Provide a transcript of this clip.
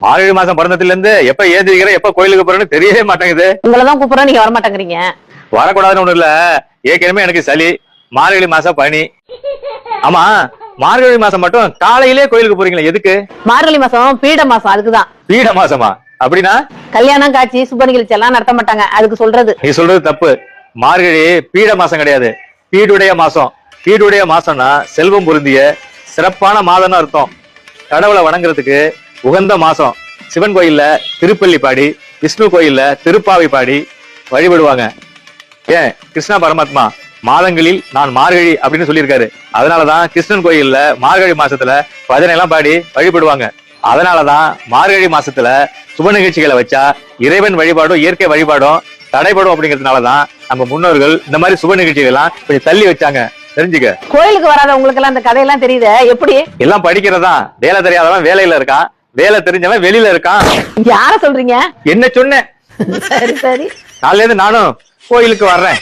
மார்கழி மாசம் பிறந்ததுல இருந்து எப்ப ஏந்திரிக்கிற எப்ப கோயிலுக்கு போறேன்னு தெரியவே மாட்டேங்குது. உங்களதான் கூப்பிடுறோம், நீங்க வர மாட்டேங்கிறீங்க. வரக்கூடாதுன்னு ஒண்ணு இல்ல, ஏற்கனவே எனக்கு சளி, மார்கழி மாசம் பனி. ஆமா, மார்கழி மாசம் மட்டும் காலையிலே கோயிலுக்கு போறீங்களா எதுக்கு? மார்கழி மாசம் பீட மாசம், அதுக்குதான். பீட மாசமா? அப்படின்னா கல்யாணம் காட்சி சுப நிகழ்ச்சி எல்லாம் நடத்த மாட்டாங்க, அதுக்கு சொல்றது. நீ சொல்றது தப்பு. மார்கழி பீட மாசம் கிடையாது, பீடுடைய மாசம். பீடுடைய மாசம்னா செல்வம் பொருந்திய சிறப்பான மாதம்னு அர்த்தம். கடவுளை வணங்குறதுக்கு உகந்த மாசம். சிவன் கோயில்ல திருப்பள்ளி பாடி, விஷ்ணு கோயில்ல திருப்பாவை பாடி வழிபடுவாங்க. ஏன் கிருஷ்ணா பரமாத்மா மாதங்களில் நான் மார்கழி அப்படின்னு சொல்லியிருக்காரு. அதனாலதான் கிருஷ்ணன் கோயில்ல மார்கழி மாசத்துல பஜனை எல்லாம் பாடி வழிபடுவாங்க. அதனாலதான் மார்கழி மாசத்துல சுப நிகழ்ச்சிகளை வச்சா இறைவன் வழிபாடும் இயற்கை வழிபாடும் தடைபடும். அப்படிங்கிறதுனாலதான் நம்ம முன்னோர்கள் இந்த மாதிரி சுப நிகழ்ச்சிகள் எல்லாம் கொஞ்சம் தள்ளி வச்சாங்க. தெரிஞ்சுக்க. கோயிலுக்கு வராத உங்களுக்கு எல்லாம் அந்த கதையெல்லாம் தெரியுது எப்படி? எல்லாம் படிக்கிறதா. வேலை தெரியாதவன் வேலையில இருக்கான், வேலை தெரிஞ்சவன் வெளியில இருக்கான். யார சொல்றீங்க? என்ன சொன்னேன்? சரி சரி, நாளைல இருந்து நானும் கோயிலுக்கு வர்றேன்.